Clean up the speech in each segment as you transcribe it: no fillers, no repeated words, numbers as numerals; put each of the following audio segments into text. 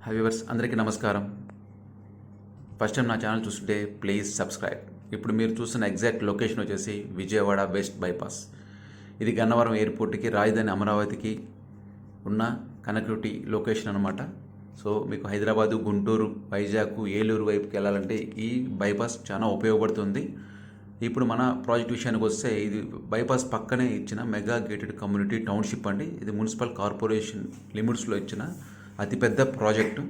High viewers అందరికీ నమస్కారం. First time నా ఛానల్ చూస్తుంటే ప్లీజ్ సబ్స్క్రైబ్. ఇప్పుడు మీరు చూస్తున్న ఎగ్జాక్ట్ లొకేషన్ వచ్చేసి విజయవాడ వెస్ట్ బైపాస్. ఇది గన్నవరం ఎయిర్పోర్ట్కి, రాజధాని అమరావతికి ఉన్న కనెక్టివిటీ లొకేషన్ అనమాట. సో మీకు హైదరాబాదు, గుంటూరు, వైజాగ్, ఏలూరు వైపుకి వెళ్ళాలంటే ఈ బైపాస్ చాలా ఉపయోగపడుతుంది. ఇప్పుడు మన ప్రాజెక్ట్ విషయానికి వస్తే, ఇది బైపాస్ పక్కనే ఇచ్చిన మెగా గేటెడ్ కమ్యూనిటీ టౌన్షిప్ అండి. ఇది మున్సిపల్ కార్పొరేషన్ లిమిట్స్లో ఇచ్చిన అతిపెద్ద ప్రాజెక్టు.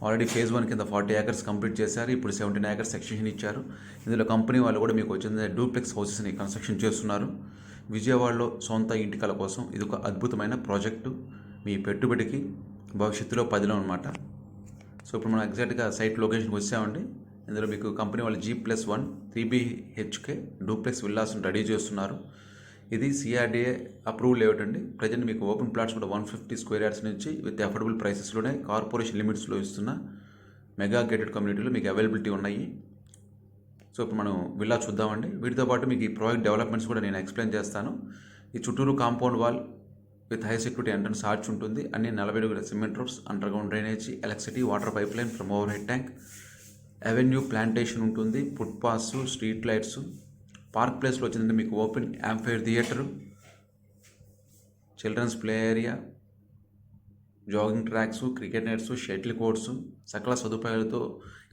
ఆల్రెడీ ఫేజ్ 1 కింద 40 ఏకర్స్ కంప్లీట్ చేశారు. ఇప్పుడు 17 ఏకర్స్ ఎక్స్టెన్షన్ ఇచ్చారు. ఇందులో కంపెనీ వాళ్ళు కూడా మీకు వచ్చిన డూప్లెక్స్ హౌసెస్ని కన్స్ట్రక్షన్ చేస్తున్నారు. విజయవాడలో సొంత ఇంటి కల కోసం ఇది ఒక అద్భుతమైన ప్రాజెక్టు. మీ పెట్టుబడికి భవిష్యత్తులో పదిలో అనమాట. సో ఇప్పుడు మనం ఎగ్జాక్ట్గా సైట్ లొకేషన్కి వచ్చామండి. ఇందులో మీకు కంపెనీ వాళ్ళు G+1 3 BHK డూప్లెక్స్ విల్లాస్ని రెడీ చేస్తున్నారు. ఇది CRDA అప్రూవ్ లేఅవుట్ అండి. ప్రజెంట్ మీకు ఓపెన్ ప్లాట్స్ కూడా 150 స్క్వేర్ యార్డ్స్ నుంచి విత్ అఫోర్డబుల్ ప్రైసెస్లోనే కార్పొరేషన్ లిమిట్స్లో ఇస్తున్న మెగా గేటెడ్ కమ్యూనిటీలో మీకు అవైలబిలిటీ ఉన్నాయి. సో ఇప్పుడు మనం విల్లా చూద్దామండి. వీటితో పాటు మీకు ఈ ప్రాజెక్ట్ డెవలప్మెంట్స్ కూడా నేను ఎక్స్ప్లెయిన్ చేస్తాను. ఈ చుట్టూరు compound wall with high security entrance arch ఉంటుంది. అన్ని 40 అడుగుల cement roads, underground drainage, electricity, water pipeline from overhead tank, avenue plantation ఉంటుంది, footpaths, street lights. Park ప్లేస్లో వచ్చిందంటే మీకు open amphitheatre, children's play area, jogging tracks, cricket nets, shuttle courts, సకల సదుపాయాలతో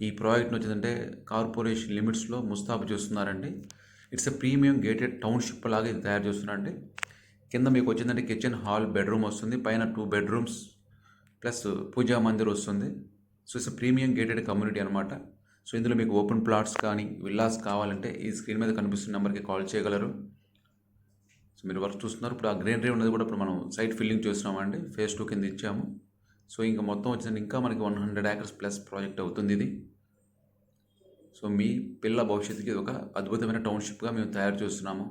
ఈ ప్రాజెక్ట్ని వచ్చిందంటే corporation లిమిట్స్లో ముస్తాబు చేస్తున్నారండి. It's a premium gated township లాగా ఇది తయారు చేస్తున్నారండి. కింద మీకు వచ్చిందంటే కిచెన్, హాల్, బెడ్రూమ్ వస్తుంది. పైన 2 బెడ్రూమ్స్ ప్లస్ పూజా మందిర్ వస్తుంది. So it's premium gated community అనమాట. సో ఇందులో మీకు ఓపెన్ ప్లాట్స్ కానీ విల్లాస్ కావాలంటే ఈ స్క్రీన్ మీద కనిపిస్తున్న నెంబర్కి కాల్ చేయగలరు. సో మీరు వర్క్ చూస్తున్నారు. ఇప్పుడు ఆ గ్రీనరీ ఉన్నది కూడా ఇప్పుడు మనం సైట్ ఫిల్లింగ్ చేస్తున్నామండి. ఫేజ్ 2 కింద ఇచ్చాము. సో ఇంకా మొత్తం వచ్చింది ఇంకా మనకి 100 ఏకర్స్ ప్లస్ ప్రాజెక్ట్ అవుతుంది ఇది. సో మీ పిల్ల భవిష్యత్తుకి ఇది ఒక అద్భుతమైన టౌన్షిప్గా మేము తయారు చేస్తున్నాము.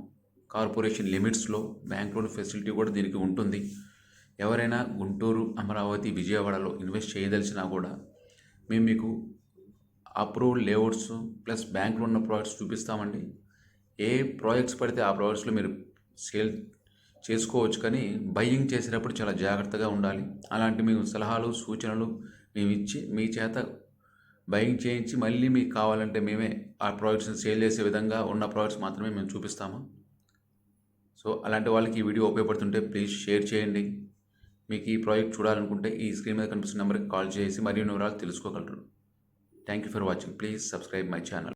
కార్పొరేషన్ లిమిట్స్లో బ్యాంక్ లోన్ ఫెసిలిటీ కూడా దీనికి ఉంటుంది. ఎవరైనా గుంటూరు, అమరావతి, విజయవాడలో ఇన్వెస్ట్ చేయదలిచినా కూడా మేము మీకు అప్రూవ్డ్ లేఅవుట్స్ ప్లస్ బ్యాంకులో ఉన్న ప్రాజెక్ట్స్ చూపిస్తామండి. ఏ ప్రాజెక్ట్స్ పడితే ఆ ప్రాజెక్ట్స్లో మీరు సేల్ చేసుకోవచ్చు, కానీ బయ్యింగ్ చేసేటప్పుడు చాలా జాగ్రత్తగా ఉండాలి. అలాంటి మేము సలహాలు, సూచనలు మేము ఇచ్చి మీ చేత బయింగ్ చేయించి మళ్ళీ మీకు కావాలంటే మేమే ఆ ప్రాజెక్ట్స్ని సేల్ చేసే విధంగా ఉన్న ప్రాజెక్ట్స్ మాత్రమే మేము చూపిస్తాము. సో అలాంటి వాళ్ళకి ఈ వీడియో ఉపయోగపడుతుంటే ప్లీజ్ షేర్ చేయండి. మీకు ఈ ప్రాజెక్ట్ చూడాలనుకుంటే ఈ స్క్రీన్ మీద కనిపిస్తున్న నెంబర్కి కాల్ చేసి మరిన్ని వివరాలు తెలుసుకోగలరు. Thank you for watching. Please subscribe my channel.